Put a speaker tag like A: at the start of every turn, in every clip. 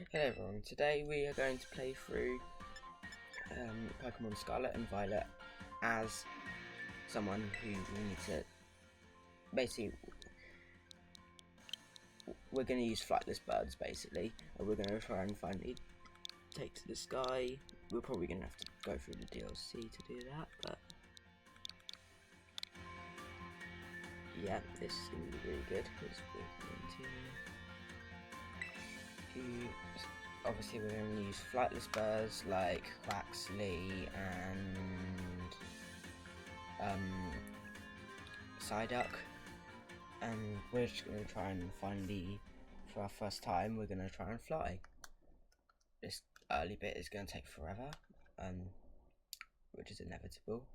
A: Hello everyone, today we are going to play through Pokemon Scarlet and Violet as someone who we need to, basically, we're going to use flightless birds basically, and we're going to try and finally take to the sky. We're probably going to have to go through the DLC to do that, but yeah, this is going to be really good because we're going to obviously we're going to use flightless birds like Quaxley and Psyduck, and we're just going to try and finally, for our first time, we're going to try and fly. This early bit is going to take forever, which is inevitable.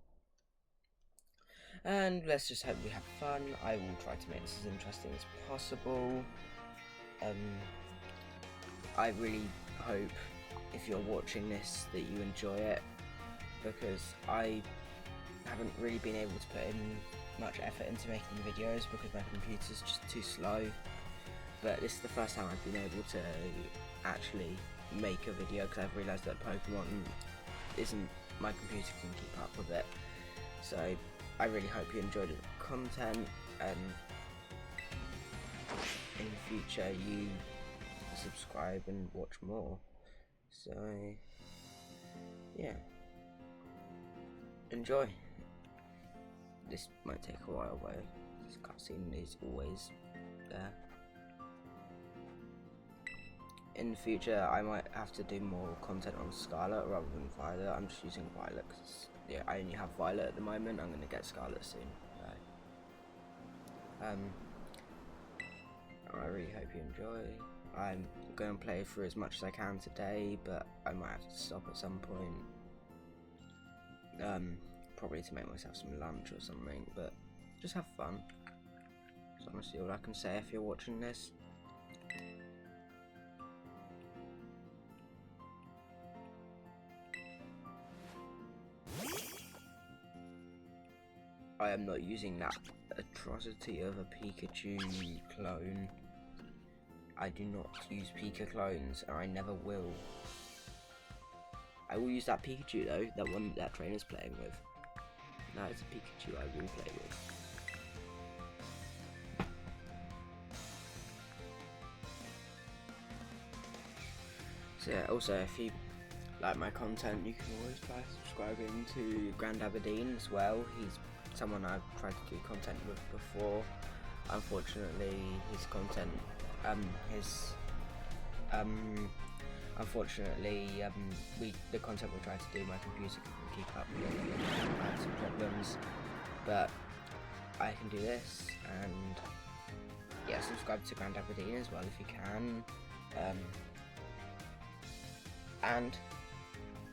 A: And let's just hope we have fun. I will try to make this as interesting as possible. I really hope, if you're watching this, that you enjoy it, because I haven't really been able to put in much effort into making videos because my computer's just too slow. But this is the first time I've been able to actually make a video because I've realised that Pokemon isn't, my computer can keep up with it. So I really hope you enjoyed the content, and in the future you subscribe and watch more. So yeah, enjoy. This might take a while though, this cutscene is always there. In the future I might have to do more content on Scarlet rather than Violet. I'm just using Violet because yeah, I only have Violet at the moment. I'm going to get Scarlet soon. I really hope you enjoy. I'm going to play through as much as I can today, but I might have to stop at some point. Probably to make myself some lunch or something, but just have fun. That's honestly all I can say if you're watching this. I am not using that atrocity of a Pikachu clone. I do not use Pika clones, and I never will. I will use that Pikachu though, that one that trainer's playing with. That is a Pikachu I will play with. So yeah, also if you like my content, you can always try subscribing to Grand Aberdeen as well. He's someone I've tried to do content with before. Unfortunately, his content, the content we're trying to do, my computer can keep up with. I had some problems, but I can do this. And yeah, subscribe to Grand Aberdeen as well if you can. And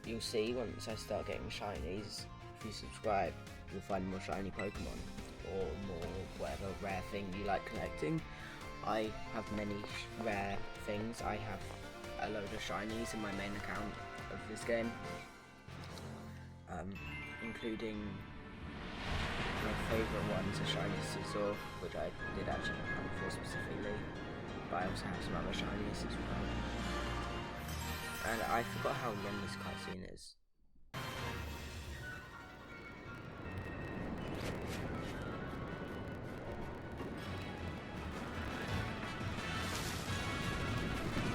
A: you'll see once I start getting shinies, if you subscribe, you'll find more shiny Pokemon or more whatever rare thing you like collecting. I have many rare things. I have a load of shinies in my main account of this game, including my favourite one's a shiny Scizor, which I did actually hunt for specifically, but I also have some other shinies as well. And I forgot how long this cutscene is.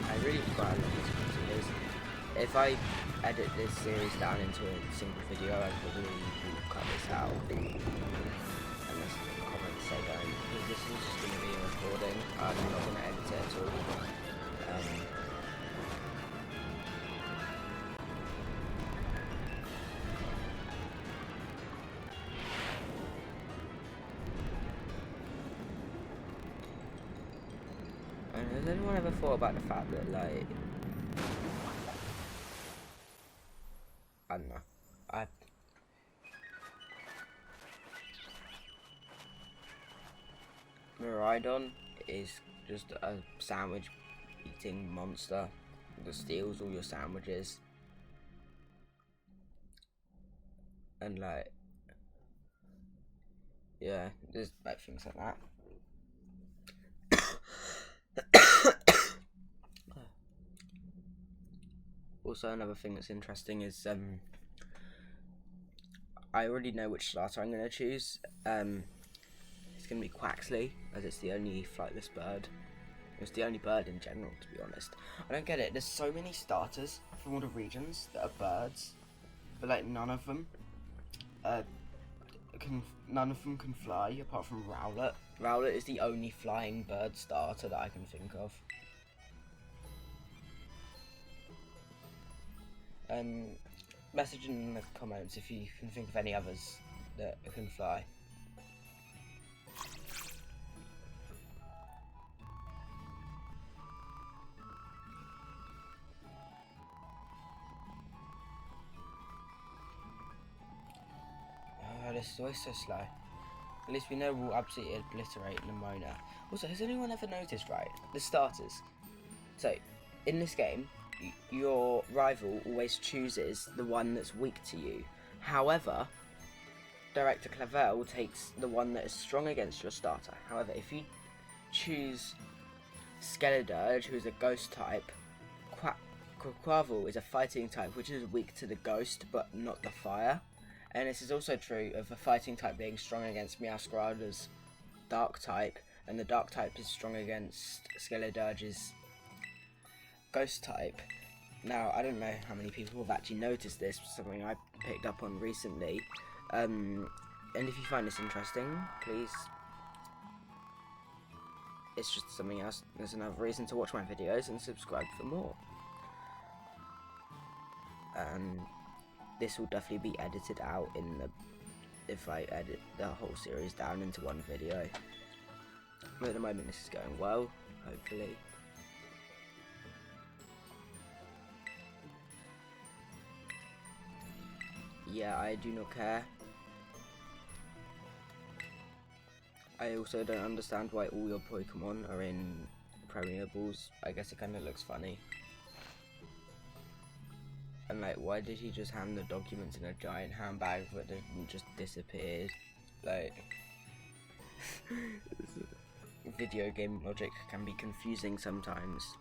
A: I really forgot how long this cutscene is. If I edit this series down into a single video, I probably will cut this out. Unless the comments say don't, because this is just going to be a recording. I'm not going to edit it at all. Has anyone ever thought about the fact that, like, I don't know, Miraidon is just a sandwich eating monster that steals all your sandwiches, and like, yeah, there's like things like that. Also, another thing that's interesting is I already know which starter I'm going to choose. It's going to be Quaxley, as it's the only flightless bird. It's the only bird in general, to be honest. I don't get it. There's so many starters from all the regions that are birds, but like none of them can fly apart from Rowlet. Rowlet is the only flying bird starter that I can think of. Message in the comments if you can think of any others that can fly. Oh, this is always so slow. At least we know we'll absolutely obliterate Nimona. Also, has anyone ever noticed, right, the starters? So, in this game, your rival always chooses the one that's weak to you. However, Director Clavel takes the one that is strong against your starter. However, if you choose Skeledirge, who is a ghost type, Quaquaval is a fighting type, which is weak to the ghost, but not the fire. And this is also true of a fighting type being strong against Meowscarada's dark type, and the dark type is strong against Skeledirge's ghost type. Now, I don't know how many people have actually noticed this, something I picked up on recently. And if you find this interesting, please, it's just something else. There's another reason to watch my videos and subscribe for more. This will definitely be edited out if I edit the whole series down into one video. But at the moment this is going well, hopefully. Yeah, I do not care. I also don't understand why all your Pokémon are in Premier Balls. I guess it kind of looks funny. And like, why did he just hand the documents in a giant handbag that didn't just disappeared? Like, video game logic can be confusing sometimes.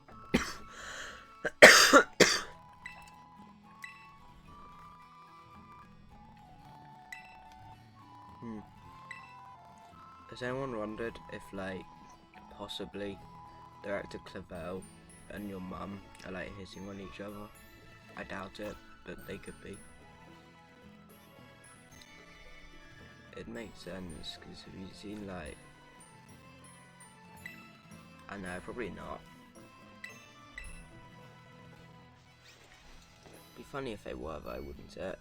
A: Has anyone wondered if, like, possibly Director Clavel and your mum are like hitting on each other? I doubt it, but they could be. It makes sense, because have you seen, like... I know, probably not. It'd be funny if they were, though, wouldn't it?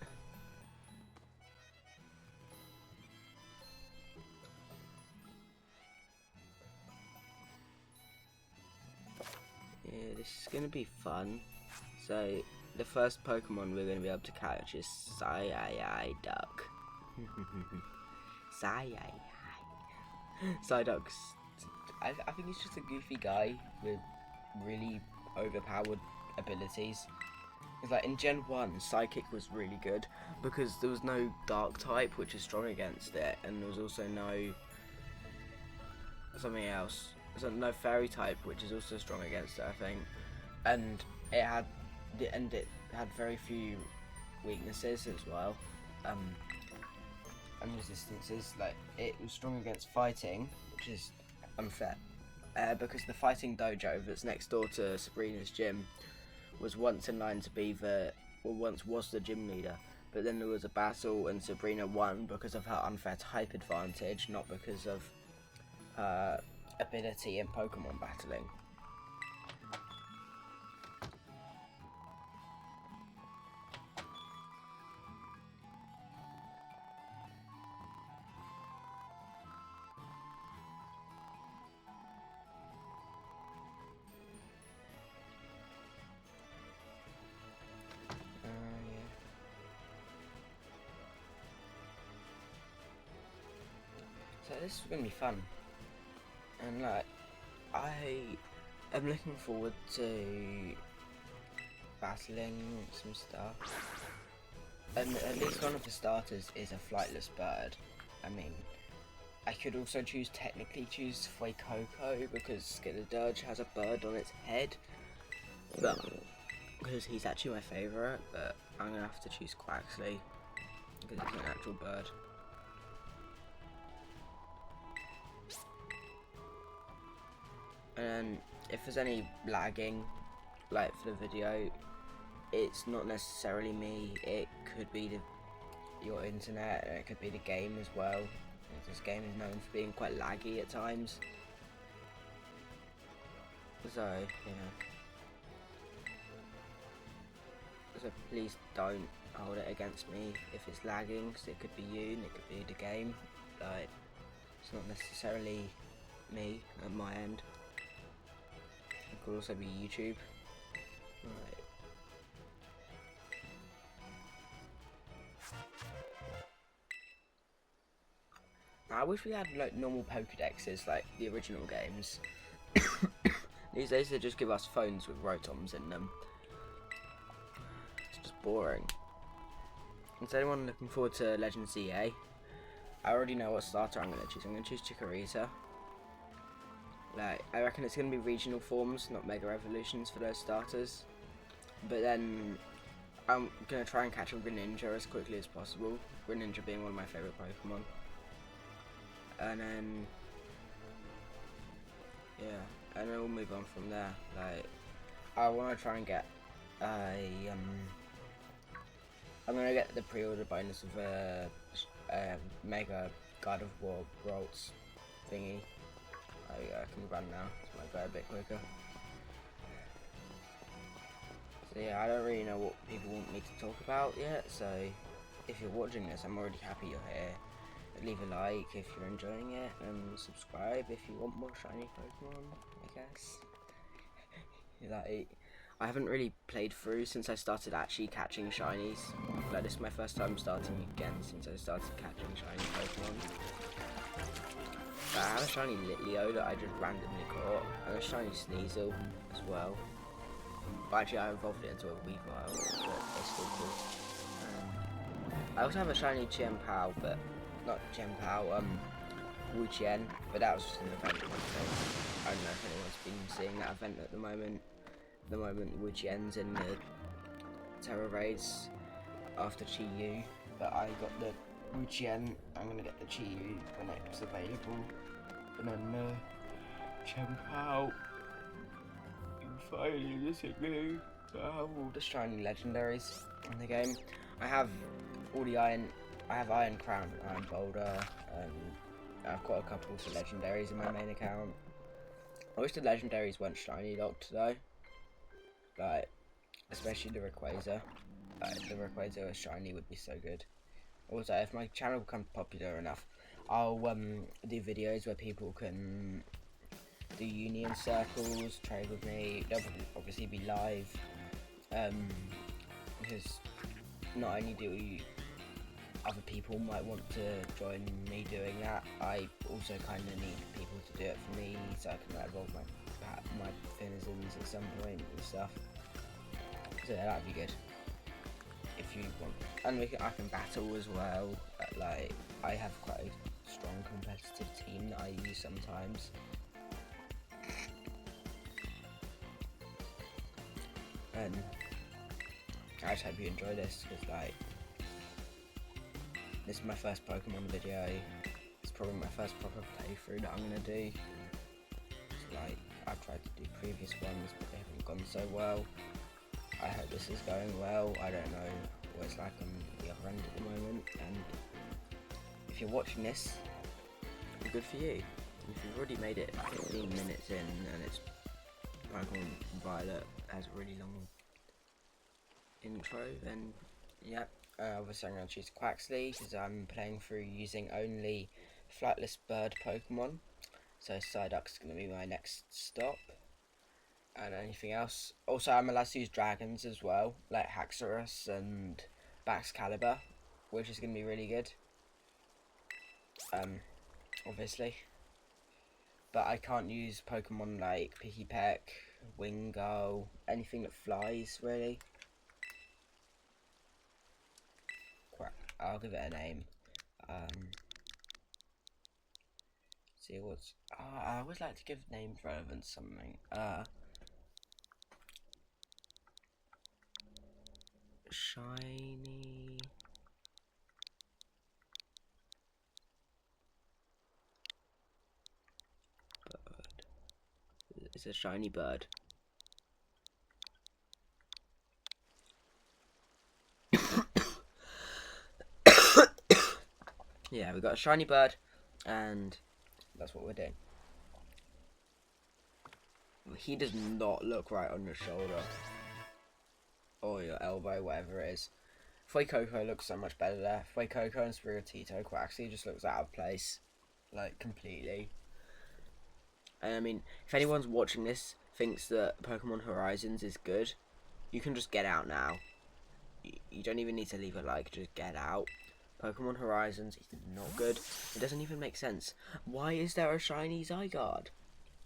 A: Yeah, this is gonna be fun. So, the first Pokemon we're going to be able to catch is Psyduck. Psyduck's... I think he's just a goofy guy with really overpowered abilities. It's like in Gen 1, Psychic was really good because there was no Dark type, which is strong against it, and there was also no... something else. There's no Fairy type, which is also strong against it, I think. And it had very few weaknesses as well, and resistances. Like, it was strong against fighting, which is unfair, because the fighting dojo that's next door to Sabrina's gym was once in line to be once was the gym leader, but then there was a battle and Sabrina won because of her unfair type advantage, not because of her ability in Pokemon battling. So this is going to be fun, and like, I am looking forward to battling some stuff, and at least one of the starters is a flightless bird. I mean, I could also technically choose Fuecoco because Skeledirge has a bird on its head, but because he's actually my favourite, but I'm gonna have to choose Quaxley because it's an actual bird. And if there's any lagging, like for the video, it's not necessarily me. It could be your internet, and it could be the game as well. This game is known for being quite laggy at times. So, so please don't hold it against me if it's lagging, because it could be you and it could be the game. Like, it's not necessarily me at my end. It could also be YouTube. Right. I wish we had like normal Pokédexes like the original games. These days they just give us phones with Rotoms in them. It's just boring. Is anyone looking forward to Legends EA? I already know what starter I'm going to choose. I'm going to choose Chikorita. Like, I reckon it's going to be regional forms, not Mega Evolutions for those starters. But then I'm going to try and catch a Greninja as quickly as possible. Greninja being one of my favourite Pokemon. And then, yeah, and then we'll move on from there. Like, I want to try and get I'm gonna get the pre-order bonus of a Mega God of War Rolls thingy. I can run now, so I might go a bit quicker. So yeah, I don't really know what people want me to talk about yet, so if you're watching this, I'm already happy you're here. Leave a like if you're enjoying it, and subscribe if you want more shiny Pokemon, I guess. Like, I haven't really played through since I started actually catching shinies. Like, this is my first time starting again since I started catching shiny Pokemon. I have a shiny Litleo that I just randomly caught, and a shiny Sneasel as well. But actually I evolved it into a Weavile, but it's still cool. I also have a shiny Chien-Pao, but not Chien-Pao, Wu-Chien, but that was just an event. So I don't know if anyone's been seeing that event at the moment. At the moment, Wu-Chien's in the Terra Raids after Chi-Yu, but I got the Wu-Chien. I'm gonna get the Chi-Yu when it's available, and then Chien-Pao. And finally, this is new. All the shiny legendaries in the game. I have all the Iron Crown and Iron Boulder, and I've got a couple of legendaries in my main account. I wish the legendaries weren't shiny locked though. Like, especially the Rayquaza. Like, the Rayquaza was shiny would be so good. Also, if my channel becomes popular enough, I'll do videos where people can do union circles, trade with me. They'll obviously be live. Because not only do other people might want to join me doing that, I also kind of need people to do it for me, so I can evolve my Finizons at some point and stuff. So yeah, that'd be good if you want. And I can battle as well. Like, I have quite a strong competitive team that I use sometimes. And I just hope you enjoy this, because like, this is my first Pokemon video. It's probably my first proper playthrough that I'm gonna do. So, like, I've tried to do previous ones, but they haven't gone so well. I hope this is going well. I don't know what it's like on the other end at the moment, and if you're watching this, good for you. If you've already made it 15 minutes in and it's Pokemon Violet has a really long intro, then yeah. Obviously I'm going to choose Quaxley because I'm playing through using only flightless bird Pokemon, so Psyduck's going to be my next stop. And anything else. Also, I'm allowed to use dragons as well, like Haxorus and Baxcalibur, which is going to be really good. Obviously. But I can't use Pokemon like Pikipek, Wingull, anything that flies, really. I'll give it a name. See what's... I always like to give names relevant to something. shiny bird. It's a shiny bird. Yeah, we got a shiny bird, and that's what we're doing. He does not look right on your shoulder or your elbow, whatever it is. Fuecoco looks so much better there. Fuecoco and Spiritito actually just looks out of place, like completely. And I mean, if anyone's watching this thinks that Pokemon Horizons is good, you can just get out now. You don't even need to leave a like, just get out. Pokemon Horizons is not good. It doesn't even make sense. Why is there a shiny Zygarde?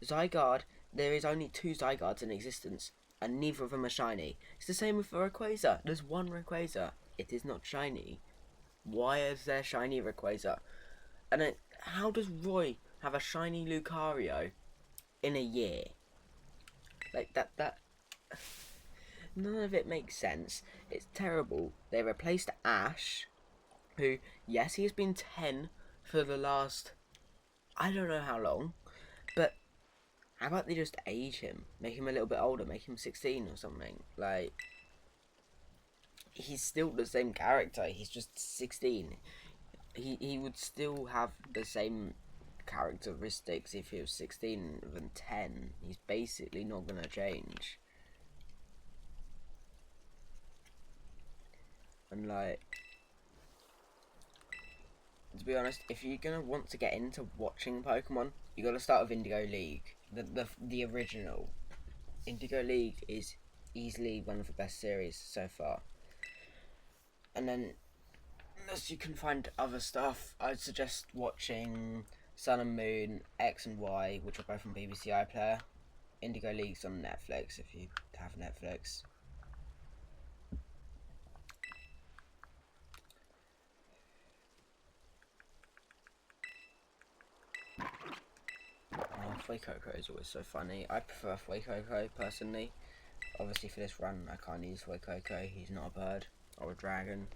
A: Zygarde, there is only 2 Zygardes in existence, and neither of them are shiny. It's the same with Rayquaza. There's one Rayquaza. It is not shiny. Why is there shiny Rayquaza? And then, how does Roy have a shiny Lucario in a year? Like, that... None of it makes sense. It's terrible. They replaced Ash, who, yes, he has been 10 for the last... I don't know how long, but how about they just age him? Make him a little bit older, make him 16 or something. Like, he's still the same character, he's just 16. He would still have the same characteristics if he was 16 than 10. He's basically not going to change. And like, to be honest, if you're going to want to get into watching Pokemon, you got to start with Indigo League. The original. Indigo League is easily one of the best series so far. And then, unless you can find other stuff, I'd suggest watching Sun and Moon, X and Y, which are both on BBC iPlayer. Indigo League's on Netflix if you have Netflix. Fuecoco is always so funny. I prefer Fuecoco personally. Obviously for this run I can't use Fuecoco, he's not a bird or a dragon.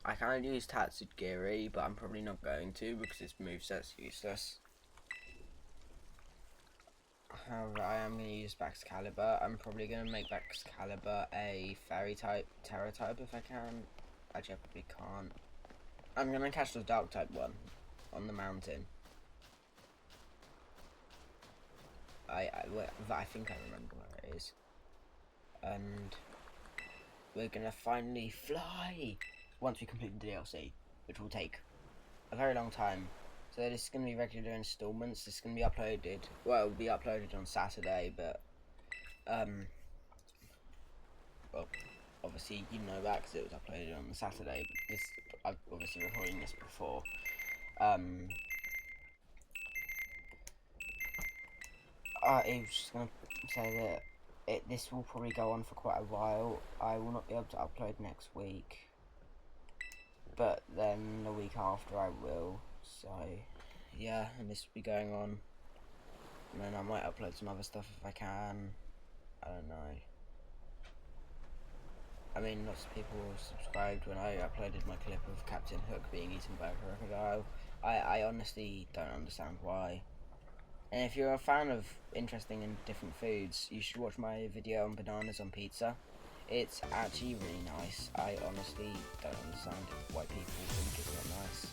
A: I can use Tatsugiri, but I'm probably not going to because its moveset's useless. However, I am going to use Baxcalibur. I'm probably going to make Baxcalibur a fairy type, terror type if I can. Actually, I probably can't. I'm going to catch the dark type one on the mountain. I think I remember where it is. And we're going to finally fly once we complete the DLC, which will take a very long time. So this is going to be regular installments. This is going to be uploaded. Well, it will be uploaded on Saturday, but well, obviously you know that because it was uploaded on Saturday. But this, I've obviously recording this before. I was just going to say that this will probably go on for quite a while. I will not be able to upload next week, but then the week after I will. So yeah, and this will be going on, and then I might upload some other stuff if I can. I don't know. I mean, lots of people subscribed when I uploaded my clip of Captain Hook being eaten by a crocodile. I honestly don't understand why. And if you're a fan of interesting and different foods, you should watch my video on bananas on pizza. It's actually really nice. I honestly don't understand why people think it's not nice.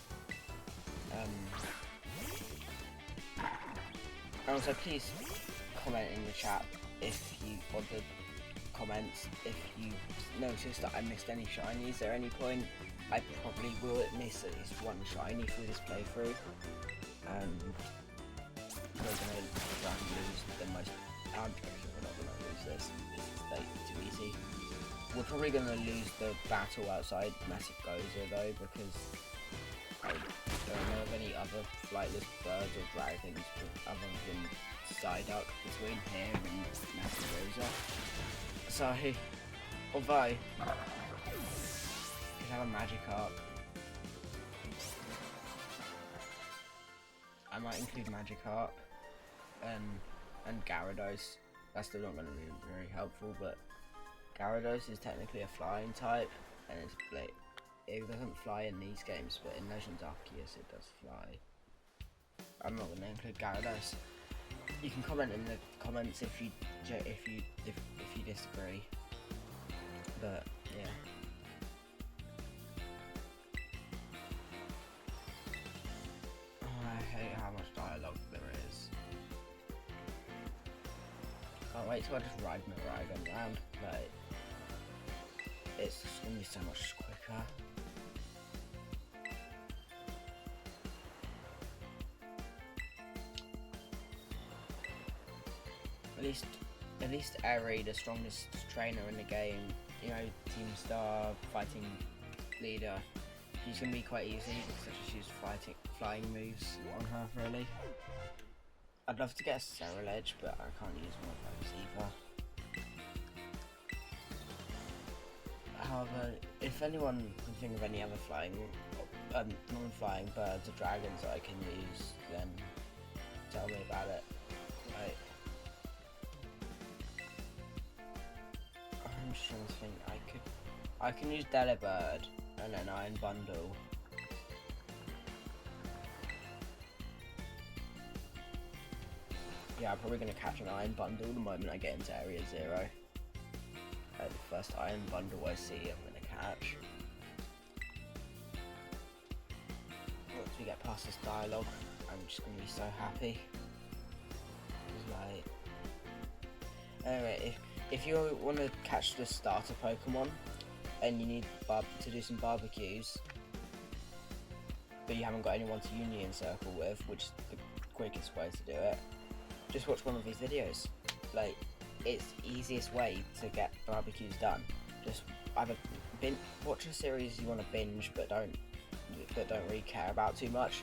A: And also, please comment in the chat if you want the comments. If you noticed that I missed any shinies at any point, I probably will miss at least one shiny through this playthrough. We're gonna try and lose the most. I'm joking, we're not gonna lose this. This is like too easy. We're probably gonna lose the battle outside Massive Gozer though, because I don't know of any other flightless birds or dragons other than Psyduck between here and Massive Gozer. So, although I could have a Magikarp, I might include Magikarp and Gyarados that's still not going to be very helpful, but Gyarados is technically a flying type, and it's like, it doesn't fly in these games, but in Legends Arceus it does fly. I'm not going to include Gyarados. You can comment in the comments if you disagree, but yeah. I hate how much dialogue there is. Can't wait till I just ride my Raygon around. Like, it's just gonna be so much quicker. At least Eri, the strongest trainer in the game, you know, Team Star, fighting leader, she's gonna be quite easy because I just use flying moves on her, really. I'd love to get a Serral Edge, but I can't use one of those either. However, if anyone can think of any other flying, non-flying birds or dragons that I can use, then tell me about it. Like, I'm just trying to think. I can use Delibird and then Iron Bundle. Yeah, I'm probably going to catch an Iron Bundle the moment I get into Area 0. The first Iron Bundle I see, I'm going to catch. Once we get past this dialogue, I'm just going to be so happy. Like, anyway, if you want to catch the starter Pokemon and you need to do some barbecues, but you haven't got anyone to Union Circle with, which is the quickest way to do it, just watch one of these videos. Like, it's the easiest way to get barbecues done. Just either watch a series you want to binge but don't really care about too much,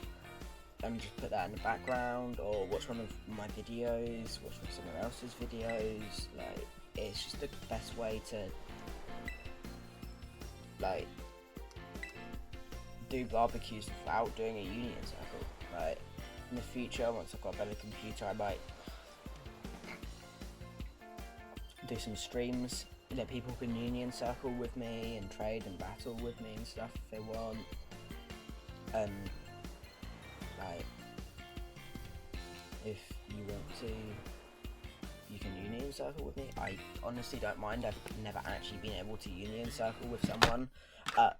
A: and just put that in the background, or watch one of my videos, watch one of someone else's videos. Like, it's just the best way to like do barbecues without doing a Union Circle. Like, in the future, once I've got a better computer, I might do some streams that people can Union Circle with me and trade and battle with me and stuff if they want. Like, if you want to, you can Union Circle with me. I honestly don't mind. I've never actually been able to Union Circle with someone. And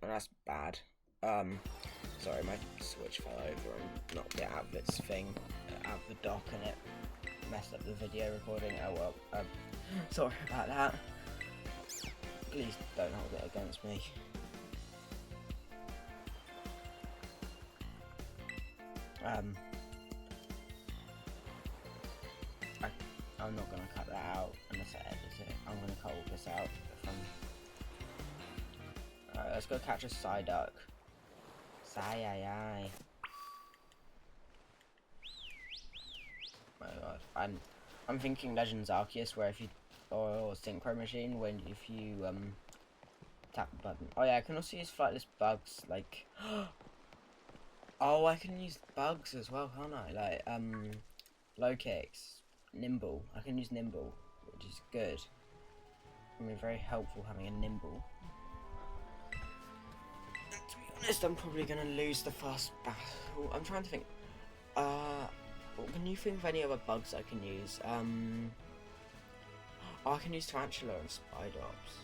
A: that's bad. Sorry, my Switch fell over and knocked it out of its thing, out of the dock, and it messed up the video recording. Oh well, sorry about that. Please don't hold it against me. I'm not gonna cut that out unless I edit it. I'm gonna cut all this out. Alright, let's go catch a Psyduck. Sigh. My god, I'm thinking Legends Arceus, where if you, or Synchro Machine, when if you tap the button. Oh yeah, I can also use flightless bugs, like oh, I can use bugs as well, can't I? Like low kicks, nimble. I can use nimble, which is good. I mean, very helpful having a nimble. And to be honest, I'm probably gonna lose the first battle. I'm trying to think. Can you think of any other bugs I can use? Oh, I can use Tarantula and Spidops.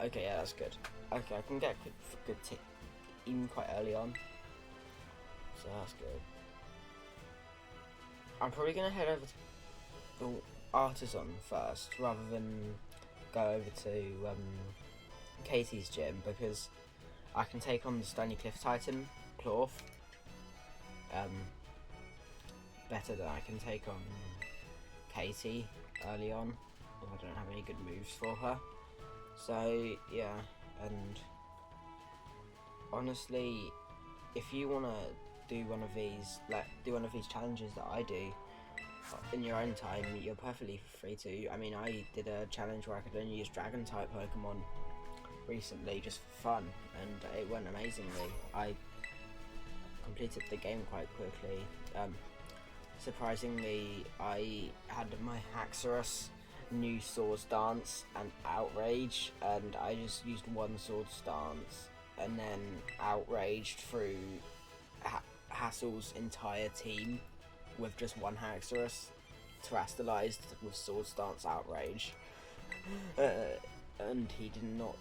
A: Okay, yeah, that's good. Okay, I can get a good tip even quite early on. So that's good. I'm probably going to head over to the Artisan first, rather than go over to Katie's gym, because I can take on the Stony Cliff Titan, Clorf, better than I can take on Katie early on. I don't have any good moves for her. So yeah, and honestly, if you wanna do one of these, challenges that I do in your own time, you're perfectly free to. I mean, I did a challenge where I could only use Dragon type Pokemon recently, just for fun, and it went amazingly. I completed the game quite quickly. surprisingly, I had my Haxorus new sword stance and outrage, and I just used one sword stance and then outraged through Hassel's entire team with just one Haxorus, terastallized with sword stance outrage, and he did not.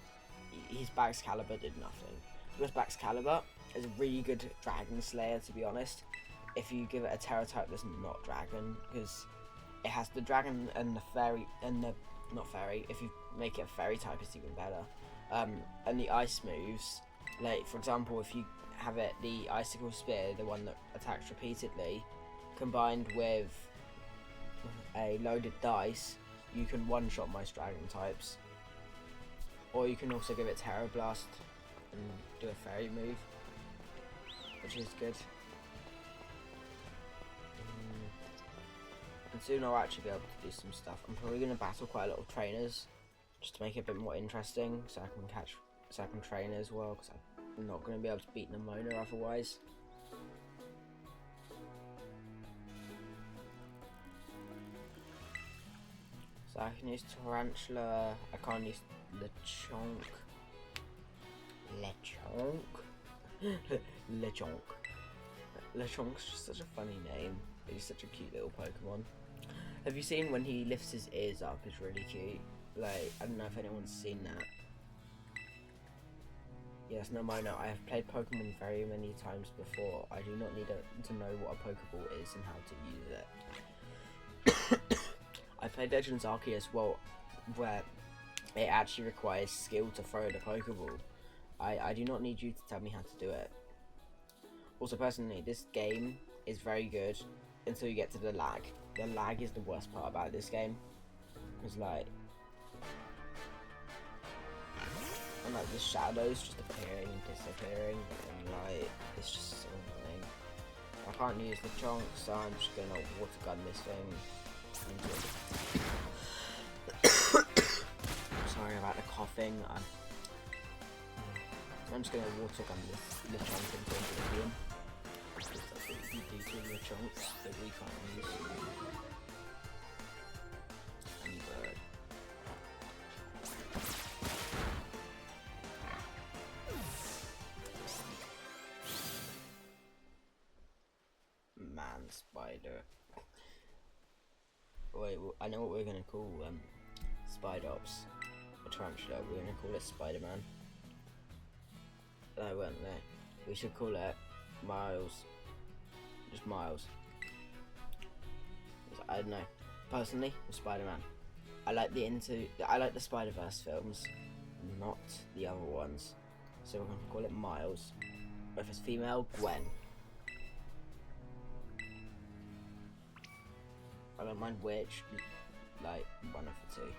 A: His Baxcalibur did nothing. Because Baxcalibur is a really good Dragon Slayer, to be honest. If you give it a Terra type that's not Dragon, because it has the Dragon and the Fairy, and the not Fairy. If you make it a Fairy type, it's even better. And the Ice moves, like for example, if you have it the Icicle Spear, the one that attacks repeatedly, combined with a loaded dice, you can one-shot most Dragon types. Or you can also give it Terra Blast and do a Fairy move, which is good. And soon I'll actually be able to do some stuff. I'm probably going to battle quite a lot of trainers, just to make it a bit more interesting, so I can train as well, because I'm not going to be able to beat Nemona otherwise. So I can use Tarantula, I can't use Lechonk. Lechonk's just such a funny name. He's such a cute little Pokemon. Have you seen when he lifts his ears up? It's really cute. Like, I don't know if anyone's seen that. Yes, no, I know. I have played Pokemon very many times before. I do not need to know what a Pokeball is and how to use it. I played Legends Arceus, well, where it actually requires skill to throw the Pokeball. I do not need you to tell me how to do it. Also, personally, this game is very good until you get to the lag. The lag is the worst part about this game. It's like, and like the shadows just appearing and disappearing, and like it's just so annoying. I can't use the chunk, so I'm just gonna water gun this thing. Sorry about the coughing. I'm just gonna water gun the chunk into oblivion. Because that's what you do to your chunks that we can't use. And bird. Man spider. Wait, I know what we're gonna call Spidops. A tarantula. We're gonna call it Spider-Man. No, weren't there? We should call it Miles. Just Miles. I don't know. Personally, I'm Spider-Man. I like the Spider-Verse films, not the other ones. So we're gonna call it Miles. If it's female, Gwen. I don't mind which, like one of the two.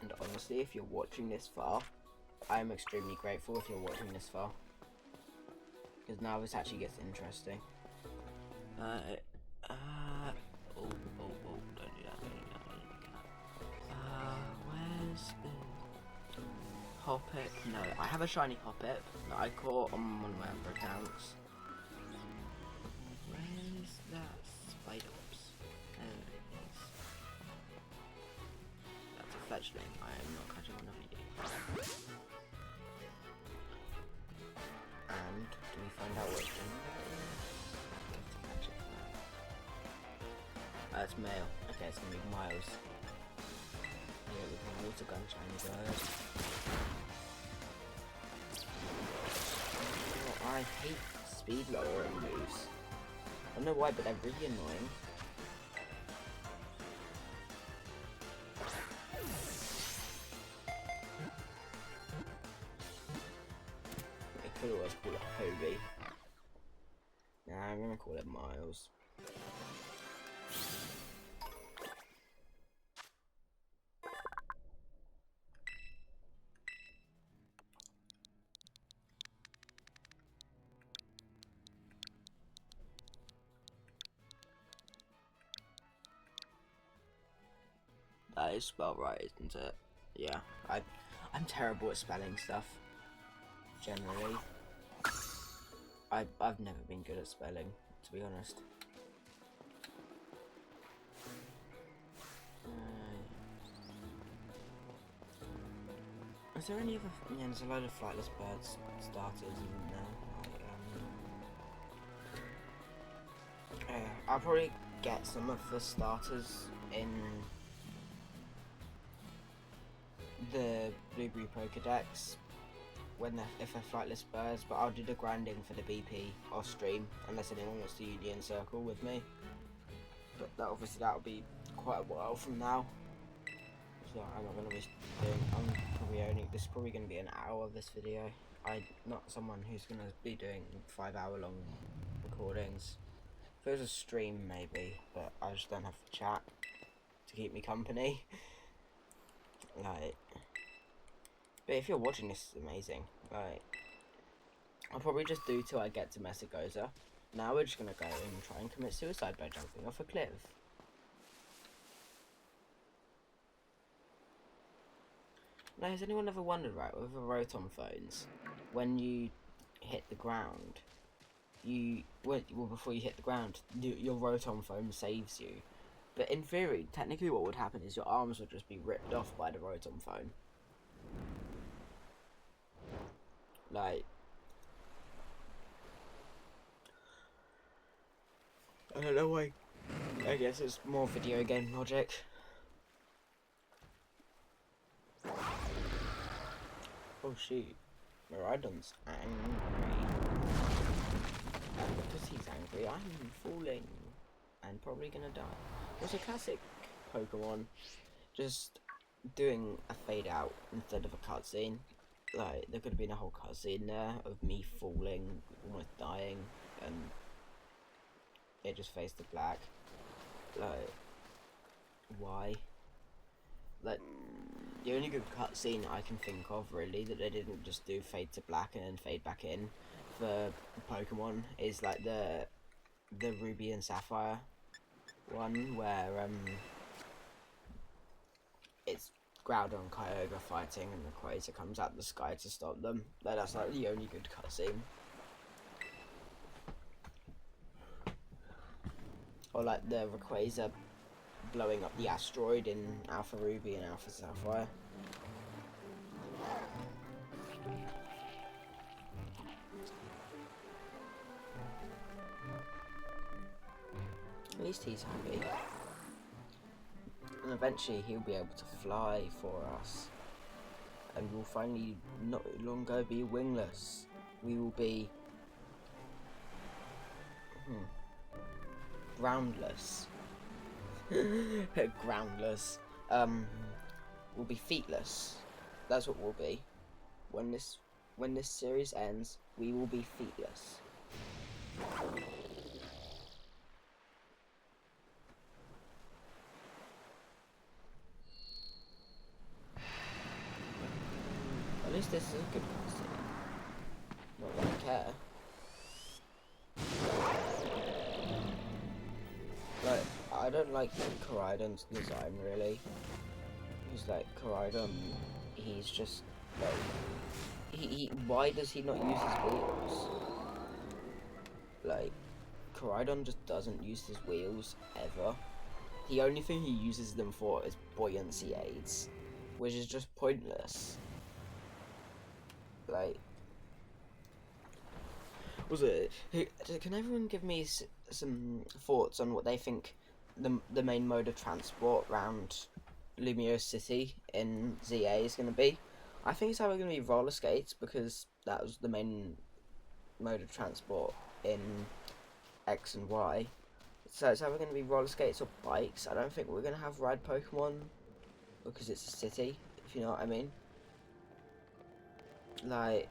A: And honestly, if you're watching this far, I am extremely grateful if you're watching this far. Because now this actually gets interesting. Oh, don't do that, where's the Hoppip? No, I have a shiny Hoppip that I caught on one of my other accounts. Where's that Spidops? There it is. That's a fledgling. I am not catching one of you. And do we find out what gender that is? We have to catch it now. It's male. Okay, it's gonna be Miles. Yeah, we can water gun shiny bird. Oh, I hate speed lowering moves. I don't know why, but they're really annoying. I could always call it Hobie. Nah, I'm gonna call it Miles. That is spelled right, isn't it? Yeah, I'm terrible at spelling stuff, generally. I've never been good at spelling, to be honest. Is there any other... Yeah, there's a load of flightless birds starters, isn't there? I'll probably get some of the starters in the Blueberry Pokedex if they're flightless birds, but I'll do the grinding for the BP off stream unless anyone wants to Union Circle with me. But that'll be quite a while from now. So I'm not going to be doing. This is probably going to be an hour of this video. I'm not someone who's going to be doing 5-hour-long recordings. If it was a stream, maybe, but I just don't have the chat to keep me company. Like, but if you're watching this, it's amazing. Like, I'll probably just do till I get to Messagoza. Now we're just gonna go and try and commit suicide by jumping off a cliff. Now, has anyone ever wondered, right, with the Rotom phones, when you hit the ground, before you hit the ground, your Rotom phone saves you. But in theory, technically what would happen is your arms would just be ripped off by the Rotom phone. Like, I don't know why. I guess it's more video game logic. Oh shoot, Miraidon's angry. And because he's angry, I'm falling and probably gonna die. It's a classic Pokemon, just doing a fade out instead of a cutscene. Like, there could have been a whole cutscene there of me falling, almost dying, and it just fades to black. Like, why? Like, the only good cutscene I can think of, really, that they didn't just do fade to black and then fade back in for Pokemon is like the Ruby and Sapphire one, where it's Groudon and Kyogre fighting and the Rayquaza comes out of the sky to stop them. That's like the only good cutscene. Or like the Rayquaza blowing up the asteroid in Alpha Ruby and Alpha Sapphire. At least he's happy. And eventually he'll be able to fly for us. And we'll finally no longer be wingless. We will be groundless. Groundless. We'll be feetless. That's what we'll be. When this series ends, we will be feetless. At least this is a good cutscene. Not that I care. Like, I don't like Koraidon's design, really. He's like, Koraidon, he's just, like, why does he not use his wheels? Like, Koraidon just doesn't use his wheels, ever. The only thing he uses them for is buoyancy aids, which is just pointless. Like, can everyone give me some thoughts on what they think the main mode of transport around Lumiose City in ZA is going to be? I think it's either going to be roller skates, because that was the main mode of transport in X and Y. So it's either going to be roller skates or bikes. I don't think we're going to have ride Pokemon, because it's a city, if you know what I mean. Like,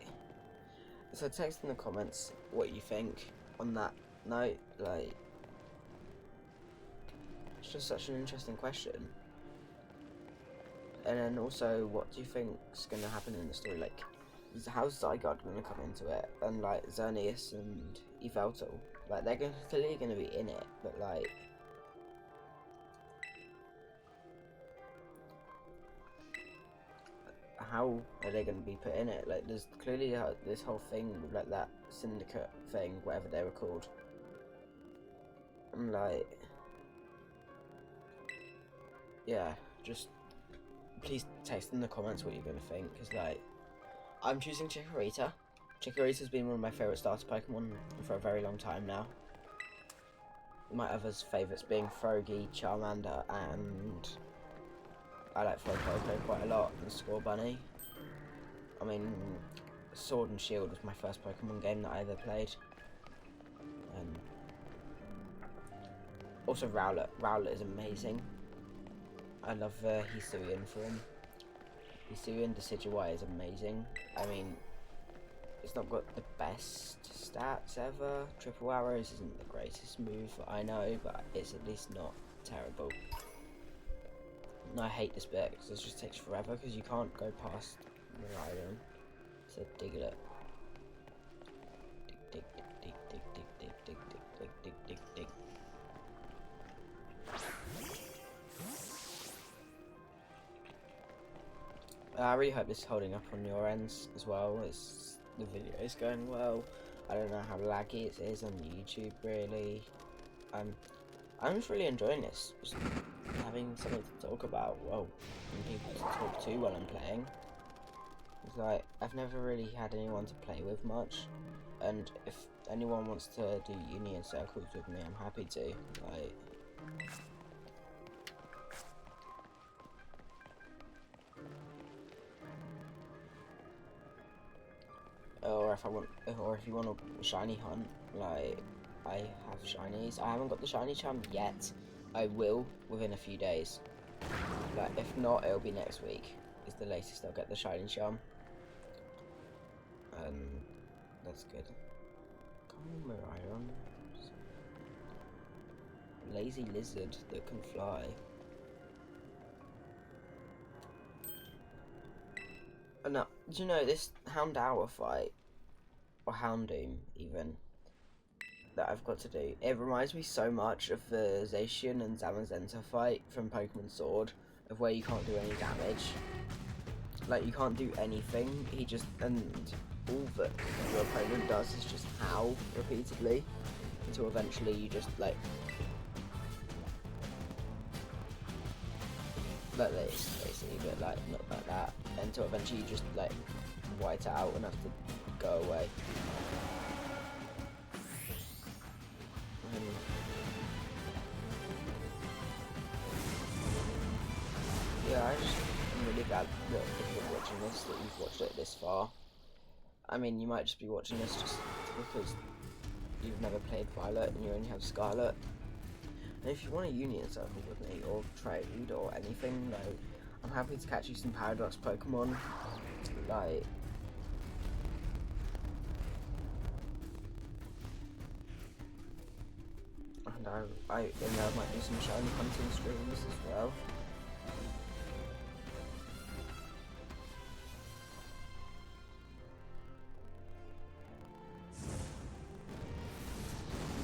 A: so text in the comments what you think on that note. Like, it's just such an interesting question. And then also, what do you think's going to happen in the story? Like, how's Zygarde going to come into it? And like Xerneas and Yveltal, like, they're clearly going to be in it, but like, how are they going to be put in it? Like, there's clearly this whole thing with like that syndicate thing, whatever they were called. And like, yeah, just please text in the comments what you're going to think, because like, I'm choosing Chikorita. Chikorita's been one of my favourite starter Pokemon for a very long time now. My other favourites being Froakie, Charmander, and I like Poco quite a lot, and Scorbunny. I mean, Sword and Shield was my first Pokemon game that I ever played. Also Rowlet. Rowlet is amazing. I love the Hisuian form. Hisuian Decidueye is amazing. I mean, it's not got the best stats ever. Triple Arrows isn't the greatest move, I know, but it's at least not terrible. And I hate this bit because it just takes forever because you can't go past Miraidon. So Diglett. Dig, dig, dig, dig, dig, dig, dig, dig, dig, dig, dig. I really hope this is holding up on your ends as well. The video is going well. I don't know how laggy it is on YouTube really. I'm just really enjoying this. Just having something to talk about. Well, and people to talk to while I'm playing. It's like I've never really had anyone to play with much, and if anyone wants to do union circles with me, I'm happy to. Like, or if you want a shiny hunt, like I have shinies. I haven't got the shiny charm yet. I will within a few days. Like if not, it'll be next week. Is the latest I'll get the shiny charm. That's good. Come on, Miraidon. Lazy lizard that can fly. And now, do you know this Houndour fight, or Houndoom even, that I've got to do? It reminds me so much of the Zacian and Zamazenta fight from Pokemon Sword, of where you can't do any damage. Like, you can't do anything, and all that your opponent does is just howl repeatedly, until eventually you just, like this, basically, but, like, not like that, until eventually you just, like, white out and have to go away. Yeah, I'm really glad that if you're watching this, that you've watched it this far. I mean, you might just be watching this just because you've never played Violet and you only have Scarlet. And if you want a union circle with me, or trade, or anything, like, I'm happy to catch you some Paradox Pokemon. Like, and I might do some shiny hunting streams as well.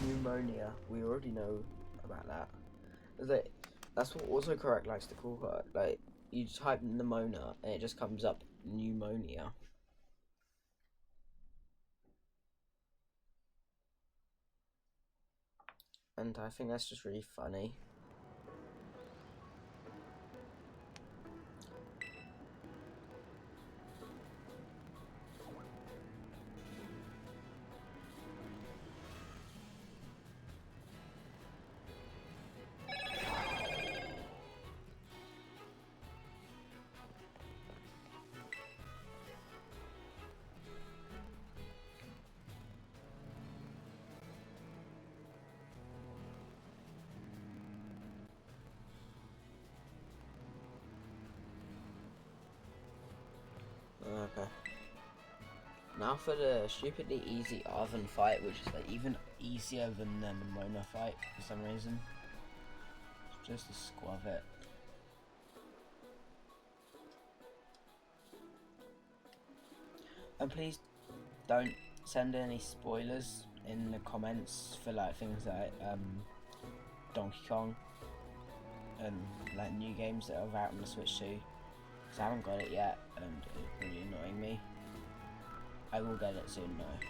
A: Pneumonia, we already know about that. That's what autocorrect likes to call her. Like, you type pneumonia and it just comes up pneumonia. And I think that's just really funny. Okay. Now for the stupidly easy Arven fight, which is like even easier than the Mona fight for some reason. Just to squab it. And please don't send any spoilers in the comments for like things like Donkey Kong and like new games that are out on the Switch too. because I haven't got it yet, and it's really annoying me. I will get it soon though,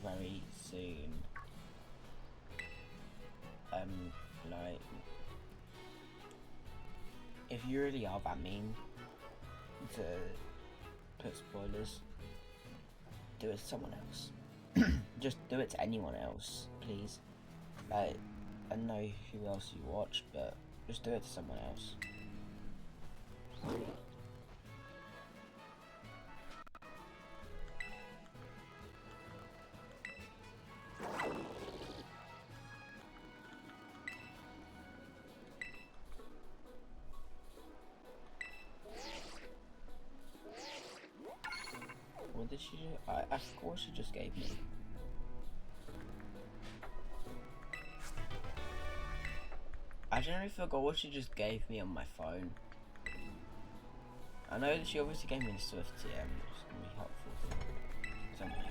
A: very soon. Like, if you really are that mean to put spoilers, do it to someone else. Just do it to anyone else, please. Like, I don't know who else you watch, but just do it to someone else. What did she do? I forgot she just gave me. I generally forgot what she just gave me on my phone. I know that she obviously gave me the Swift TM, which is going to be helpful for something.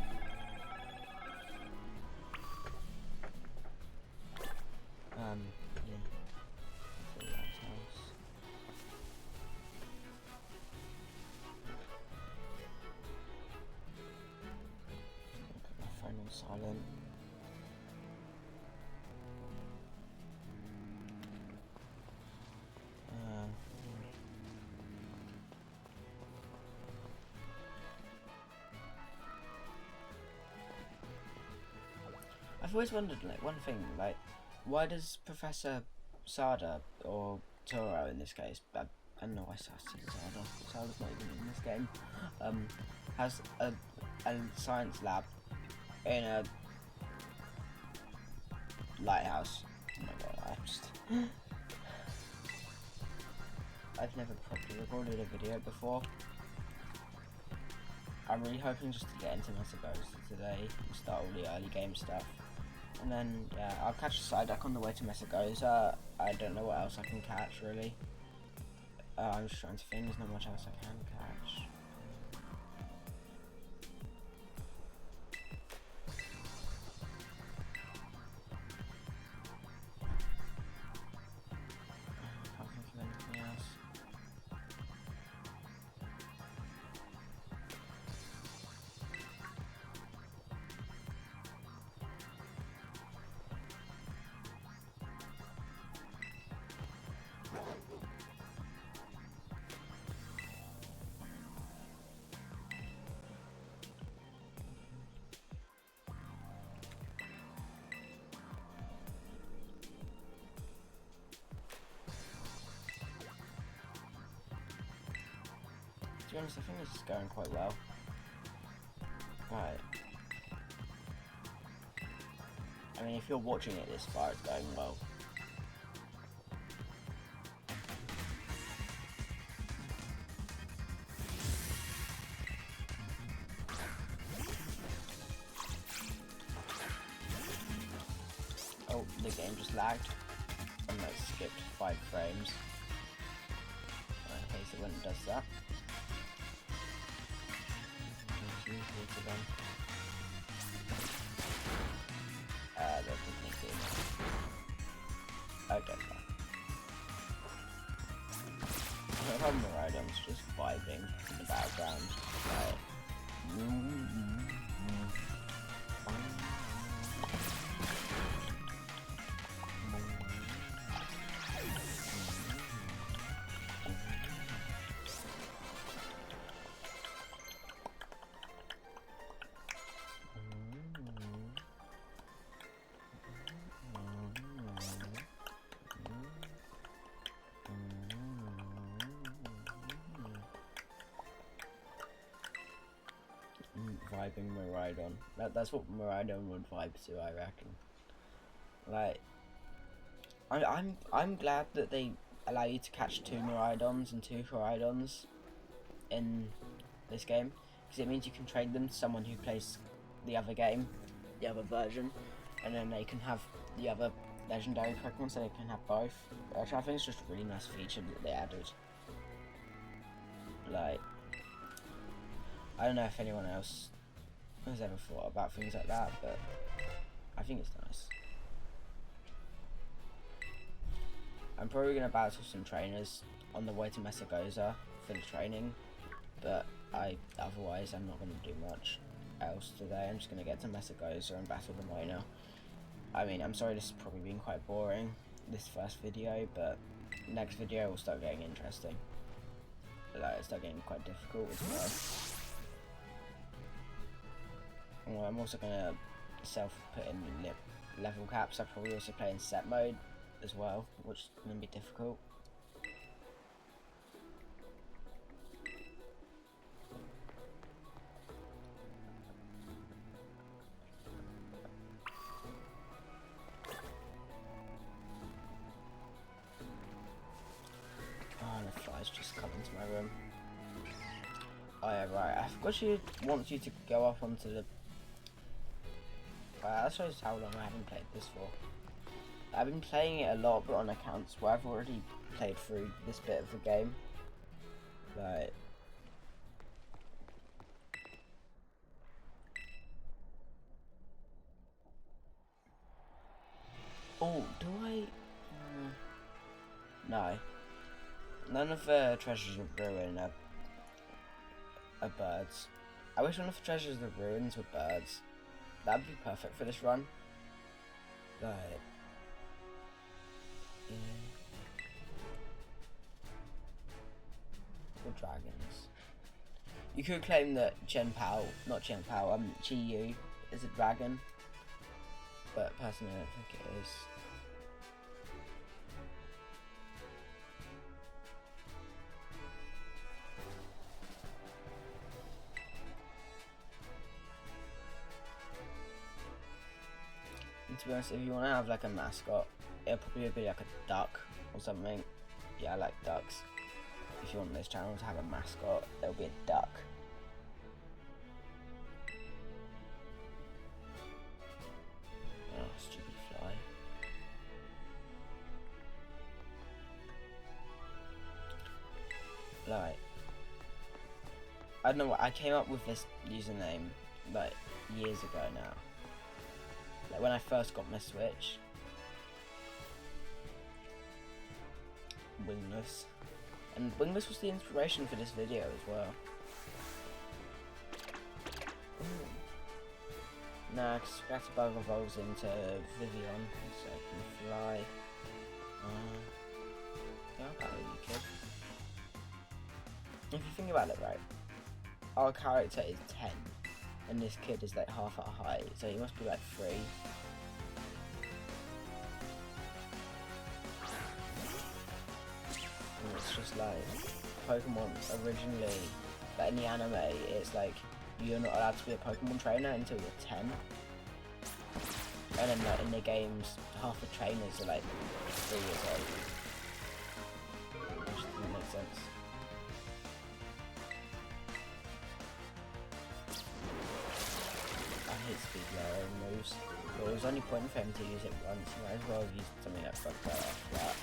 A: Yeah. That's a house. Put my phone on silent. I've always wondered, like, one thing, like, why does Professor Sada, or Toro in this case, I don't know why I said Sada, Sada's not even in this game, has a science lab in a lighthouse. Oh my god, I've never properly recorded a video before. I'm really hoping just to get into Messagosa today and start all the early game stuff. And then, yeah, I'll catch a Psyduck on the way to Messagosa. I don't know what else I can catch, really. I'm just trying to think, there's not much else I can catch. I can't think of anything else. To be honest, I think this is going quite well. Right. I mean, if you're watching it this far, it's going well. Oh, the game just lagged. And like skipped 5 frames. Okay, so when it does that. That didn't make it. Okay, fine. I have Miraidon's just vibing in the background. Like, vibing Miraidon. That's what Miraidon would vibe to, I reckon. Like, I'm glad that they allow you to catch 2 Miraidons and 2 Koraidons in this game, because it means you can trade them to someone who plays the other game, the other version, and then they can have the other legendary Pokemon, so they can have both, which I think is just a really nice feature that they added. Like, I don't know if anyone else has ever thought about things like that, but I think it's nice. I'm probably going to battle some trainers on the way to Messagosa finish training, but otherwise I'm not going to do much else today. I'm just going to get to Messagosa and battle the Mona. I mean, I'm sorry this has probably been quite boring, this first video, but next video will start getting interesting. Like, it'll start getting quite difficult as well. Well, I'm also going to self-put in level caps. I'll probably also play in set mode as well, which is going to be difficult. The flies just come into my room. Oh yeah, right. I forgot she wants you to go up onto the. That shows how long I haven't played this for. I've been playing it a lot, but on accounts where I've already played through this bit of the game. Like. Oh, do I? No. None of the treasures of ruin are birds. I wish one of the treasures of ruins were birds. That'd be perfect for this run. But or dragons. You could claim that Chi Yu is a dragon, but personally I don't think it is. And to be honest, if you want to have like a mascot, it'll probably be like a duck or something. Yeah, I like ducks. If you want this channel to have a mascot, it'll be a duck. Oh, stupid fly. Like, I don't know what, I came up with this username like years ago now. Like when I first got my Switch. Wingless. And wingless was the inspiration for this video as well. Nah, because Scatterbug evolves into Vivian, so I can fly. Yeah, I'll battle you, kid. If you think about it, right, our character is 10, and this kid is like half our height, so he must be like 3. And it's just like, Pokemon originally, like in the anime, it's like, you're not allowed to be a Pokemon trainer until you're 10. And then like in the games, half the trainers are like 3 years old. Which doesn't make sense. I hate speed lowering moves. But it was only point for him to use it once. You might as well have used something that fucked that after that.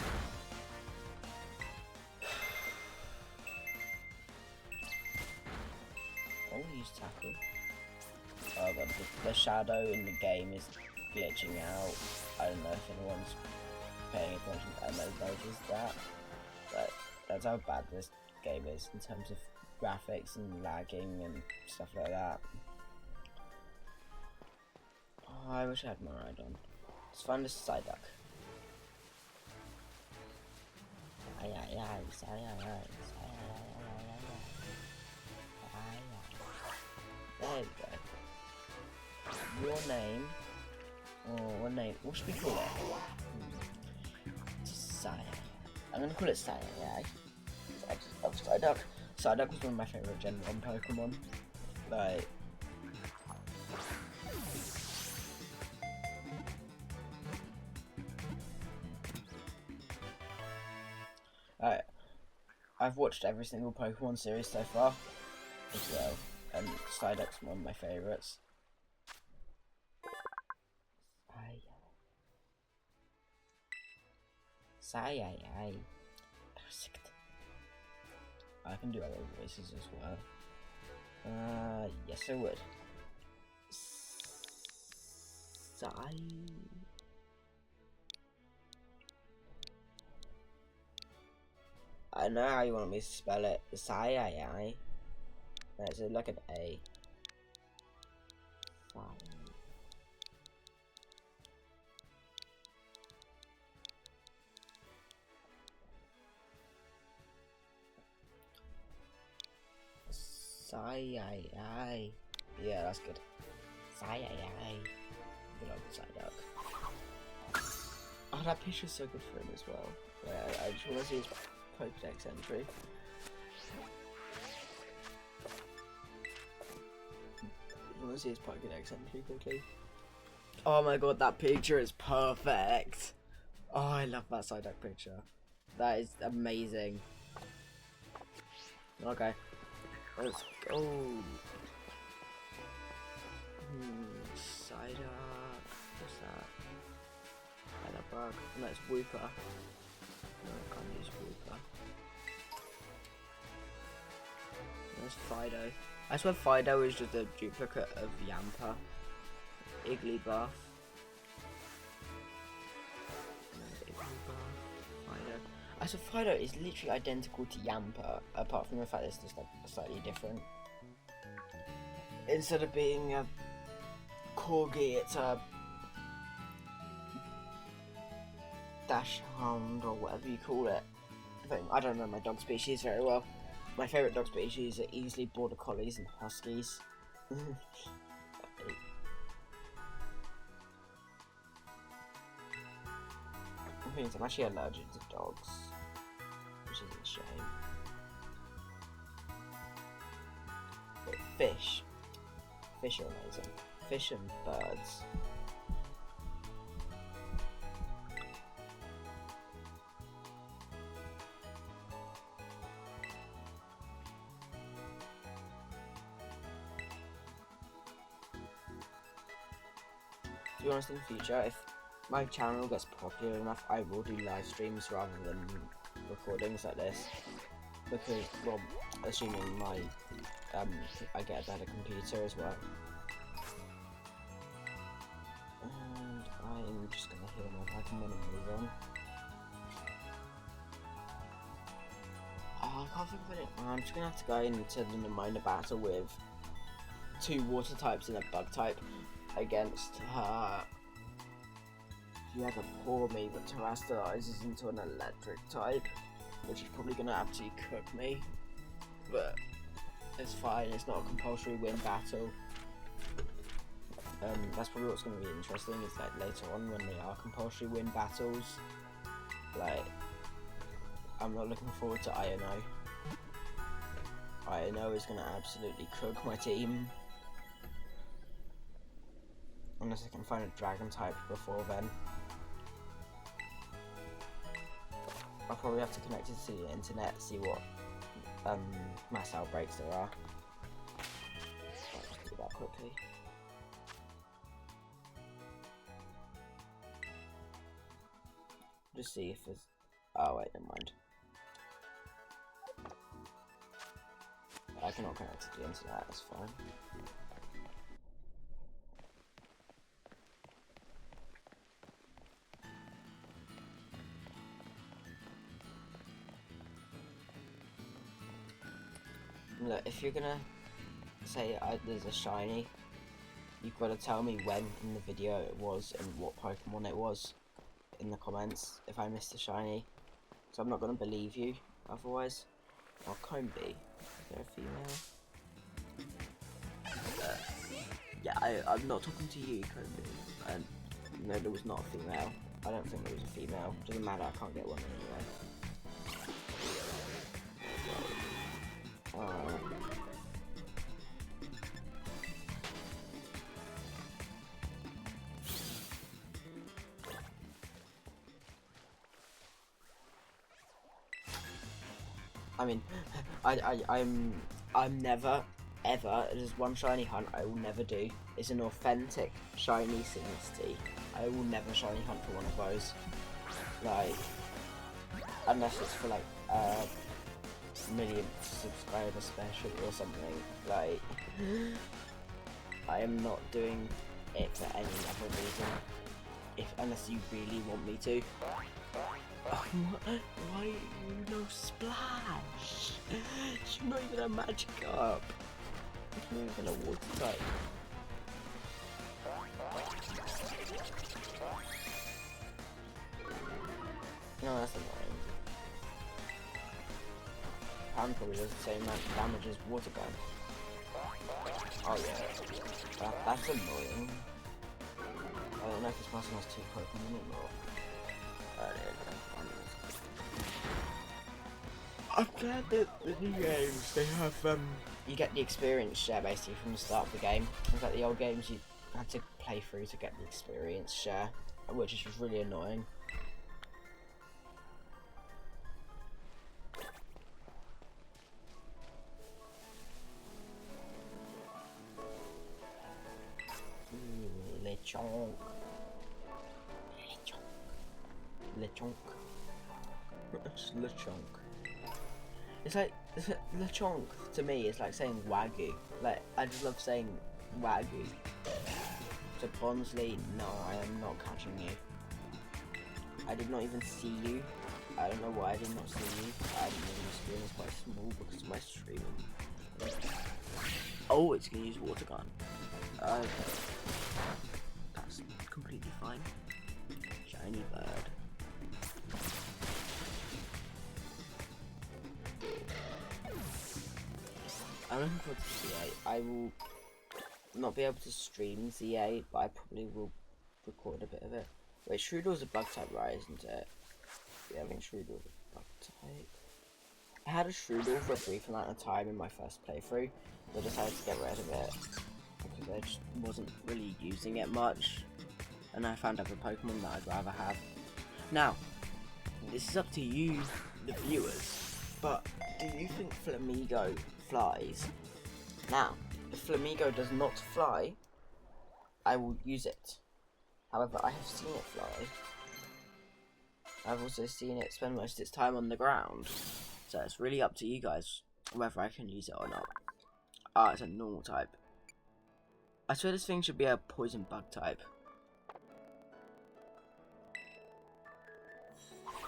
A: Oh, use tackle. Oh god, the shadow in the game is glitching out. I don't know if anyone's paying attention and notices that. But that's how bad this game is in terms of graphics and lagging and stuff like that. Oh, I wish I had more Rhydon. Let's find a Psyduck. There we go. Your name. Oh, what name? What should we call it? Saya. I'm gonna call it Saya, yeah. I just love Psyduck. Psyduck was one of my favourite Gen 1 Pokemon. Like. I've watched every single Pokemon series so far as well, and Psyduck's one of my favourites. Saya. I can do other voices as well. Yes I would. don't know how you want me to spell it. Sai. It's like an A. Sai. Yeah, that's good. Sai. Good old Psyduck. Oh, that picture's so good for him as well. Yeah, I just want to see his Pokédex entry. I want to see his Pokédex entry quickly. Oh my god, that picture is perfect. Oh, I love that Psyduck picture. That is amazing. Okay, let's go. Psyduck. What's that? Bug. No, it's Wooper. No, I can't use Wooper. There's Fido. I swear Fido is just a duplicate of Yamper. Igglybuff. Fido. I swear Fido is literally identical to Yamper, apart from the fact it's just like slightly different. Instead of being a Corgi, it's a Dash Hound or whatever you call it. I don't know my dog species very well. My favourite dog species are easily Border Collies and Huskies. I think I'm actually allergic to dogs, which is a shame. But fish are amazing. Fish and birds. To be honest, in the future, if my channel gets popular enough, I will do live streams rather than recordings like this. Because, well, assuming I get a better computer as well. And I'm just gonna heal my Pokémon and move on. Oh, I can't think of it. I'm just gonna have to go into the minor battle with 2 water types and a bug type against her. She had a poor me but terrestrializes into an electric type, which is probably gonna absolutely cook me. But it's fine, it's not a compulsory win battle. That's probably what's going to be interesting, is like later on when they are compulsory win battles. Like, I'm not looking forward to INO. INO is going to absolutely cook my team. Unless I can find a dragon type before then. I'll probably have to connect it to the internet, see what mass outbreaks there are. I'll just do that quickly. Just see if there's... Oh wait, never mind. I cannot connect to the internet, that's fine. Look, if you're gonna say there's a shiny, you've got to tell me when in the video it was and what Pokemon it was in the comments if I missed a shiny. So I'm not gonna believe you otherwise. Oh, Combi. Is there a female? Yeah, I'm not talking to you, Combi. And no, there was not a female. I don't think there was a female. Doesn't matter, I can't get one anyway. I mean, I'm never, ever, there's one shiny hunt I will never do. It's an authentic shiny Synchronity. I will never shiny hunt for one of those. Like, unless it's for like, millionth subscriber special or something. Like, I am not doing it for any other reason. Unless you really want me to. Why you no splash? You're not even a magic up. You're not even a water type. No, that's annoying. Pan probably does the same amount of damage as water gun. Oh yeah, that's annoying. I don't know if this person has 2 Pokemon or not. I'm glad that the new games, they have, you get the experience share basically from the start of the game. It's like the old games you had to play through to get the experience share, which is really annoying. Lechonk. Lechonk. Lechonk. It's like Lechonk to me is like saying wagyu. Like I just love saying wagyu. So Bonsley, no, I am not catching you. I did not even see you. I don't know why I did not see you. I didn't know the screen is quite small because of my streaming. Oh, it's gonna use water gun. Okay. That's completely fine. Shiny bird. I'm looking forward to ZA. I will not be able to stream ZA, but I probably will record a bit of it. Wait, Shroodle's a bug type, right, isn't it? Yeah, I think Shroodle's a bug type. I had a Shroodle for a brief amount of time in my first playthrough, but I decided to get rid of it because I just wasn't really using it much, and I found other Pokemon that I'd rather have. Now, this is up to you, the viewers, but do you think Flamigo flies? Now, if Flamigo does not fly, I will use it. However, I have seen it fly. I've also seen it spend most of its time on the ground. So it's really up to you guys whether I can use it or not. Ah, it's a normal type. I swear this thing should be a poison bug type.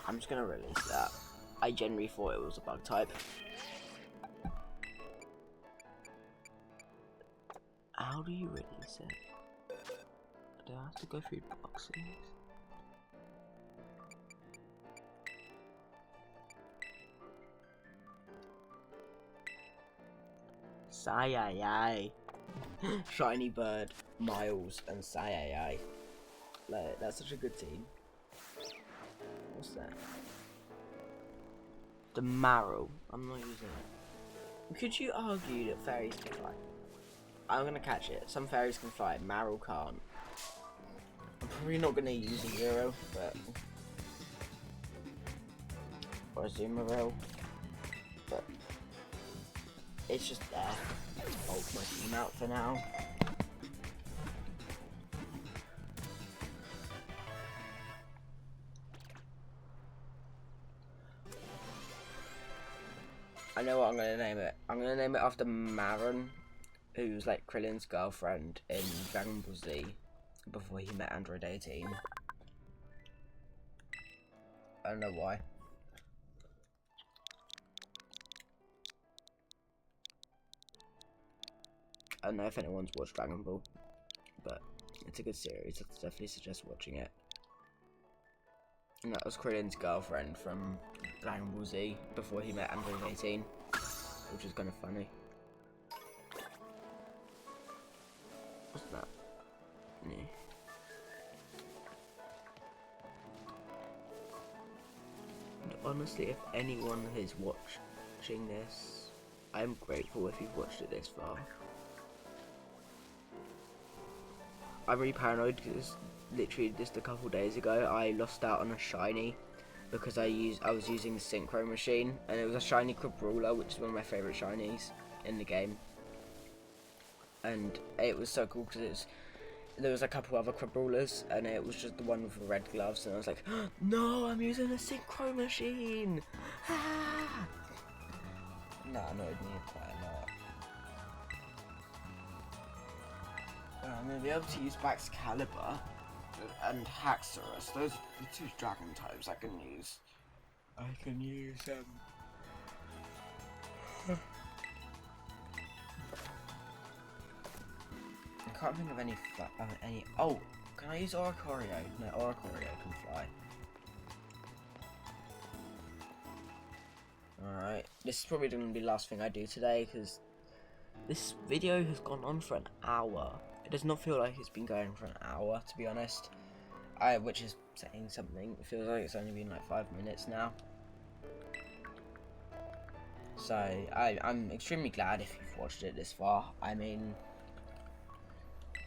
A: I'm just gonna release that. I genuinely thought it was a bug type. How do you release it? Do I have to go through boxes? Sayayay. Shiny Bird, Miles, and Sayayay. Like, that's such a good team. What's that? The Marrow. I'm not using it. Could you argue that fairies can fly? I'm gonna catch it. Some fairies can fly, Marrow can't. I'm probably not gonna use a Zero, but... or a Zoomeril. But... it's just there. Hold my team out for now. I know what I'm gonna name it. I'm gonna name it after Marin, who's like Krillin's girlfriend in Dragon Ball Z before he met Android 18. I don't know why. I don't know if anyone's watched Dragon Ball, but it's a good series. I definitely suggest watching it. And that was Krillin's girlfriend from Dragon Ball Z before he met Android 18, which is kind of funny. What's that? Yeah. And honestly, if anyone is watching this, I'm grateful if you've watched it this far. I'm really paranoid because literally just a couple days ago I lost out on a shiny because I was using the synchro machine, and it was a shiny Crabrawler, which is one of my favourite shinies in the game. And it was so cool because there was a couple other Crabrawlers and it was just the one with the red gloves, and I was like, oh, no, I'm using a synchro machine! Ah! That annoyed me quite a lot. I'm going to be able to use Baxcalibur and Haxorus. Those are the 2 dragon types I can use. I can use I can't think of any. Oh, can I use Oricorio? No, Oricorio can fly. Alright, this is probably going to be the last thing I do today because this video has gone on for an hour. It does not feel like it's been going for an hour, to be honest. Which is saying something. It feels like it's only been like 5 minutes now. So I'm extremely glad if you've watched it this far. I mean,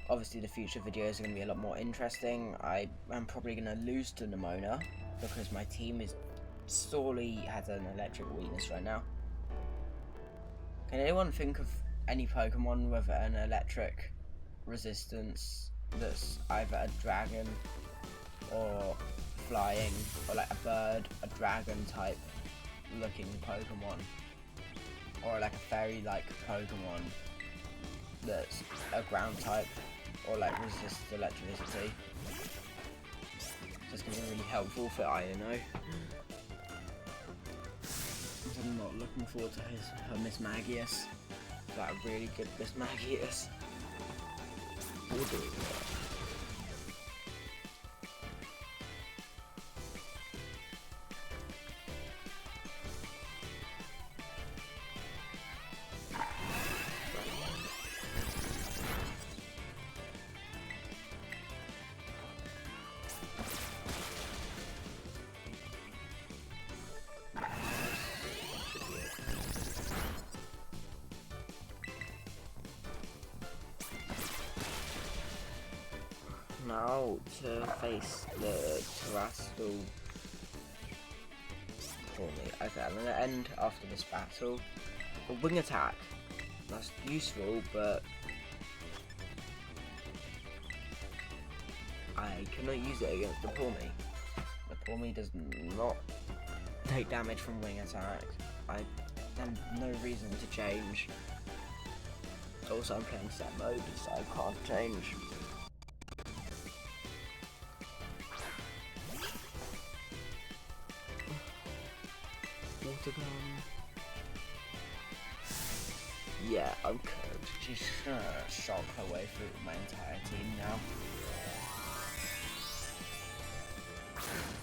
A: obviously the future videos are going to be a lot more interesting. I'm probably going to lose to Nemona because my team is sorely has an electric weakness right now. Can anyone think of any Pokemon with an electric resistance that's either a dragon or flying, or like a bird, a dragon type looking Pokemon, or like a fairy like Pokemon that's a ground type or like resists electricity? That's gonna be really helpful for INO. I'm not looking forward to her Miss Magius. Like a really good Miss Magius. We'll do it. Now to face the terrestrial for me. Okay, I'm gonna end after this battle. A wing attack. That's useful, but I cannot use it against the Pawmi. The Pawmi does not take damage from wing attack. I have no reason to change. Also, I'm playing set mode, so I can't change. Water gun. Yeah, I'm cooked. She's gonna shock her way through my entire team now.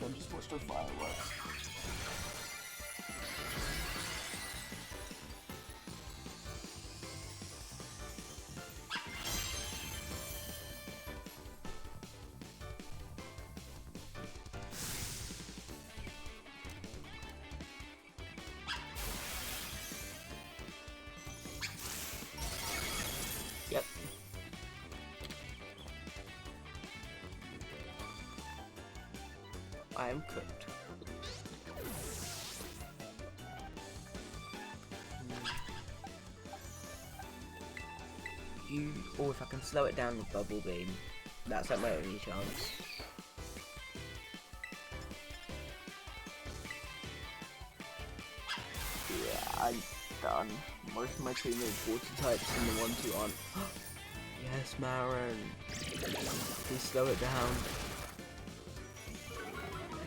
A: So just watch the fireworks. Yep. I am cooked. Or if I can slow it down with Bubble Beam, that's like my only chance. Yeah, I'm done. Most of my teammates water types and the ones who aren't. Yes, Marin. Please slow it down.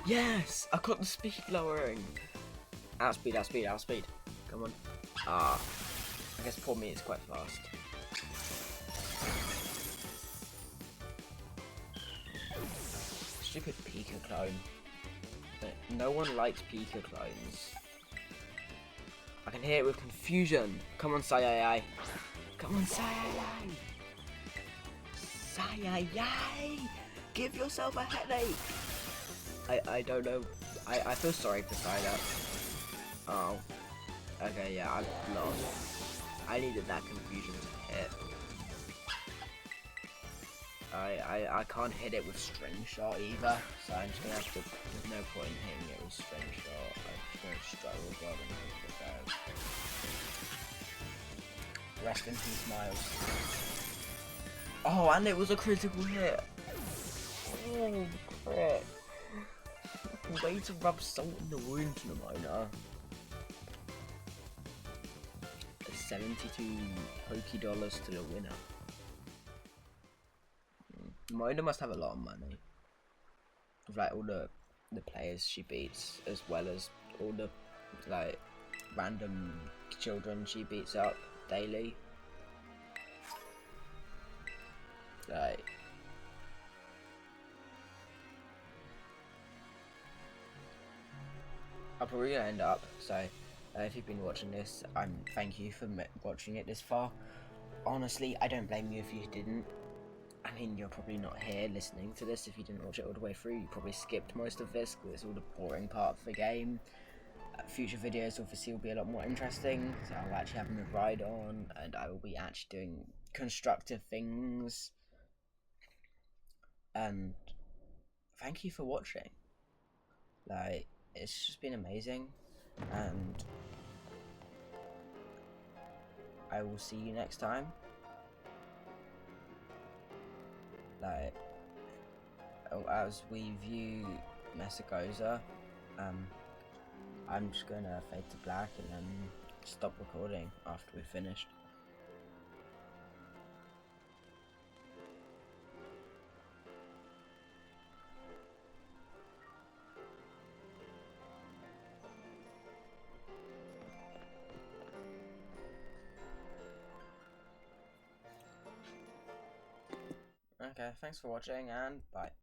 A: Yes! I got the speed lowering. Outspeed, outspeed, outspeed. Come on. Ah. I guess poor me is quite fast. Stupid Pika clone. But no one likes Pika clones. I can hear it with confusion. Come on, Sayayay. Come on, Sayayay. Sayayay. Give yourself a headache. I don't know. I feel sorry for Psyduck. Oh. Okay, yeah, I'm lost. I needed that confusion to hit. I can't hit it with string shot either, so I'm just gonna have to. There's no point in hitting it with string shot. I'm just gonna struggle God and hope it goes. Rest in peace, Miles. Oh, and it was a critical hit. Oh, crit. Way to rub salt in the wound, Nemona. 72 Poké dollars to the winner. Nemona must have a lot of money. With like all the the players she beats, as well as all the like random children she beats up daily. Like, I'll probably end up. So, if you've been watching this, thank you for watching it this far. Honestly, I don't blame you if you didn't. I mean, you're probably not here listening to this if you didn't watch it all the way through. You probably skipped most of this because it's all the boring part of the game. Future videos obviously will be a lot more interesting. So I'll actually have a ride on, and I will be actually doing constructive things. And thank you for watching. Like, it's just been amazing, and I will see you next time. Like, as we view Messagoza, I'm just gonna fade to black and then stop recording after we've finished. Okay, thanks for watching, and bye.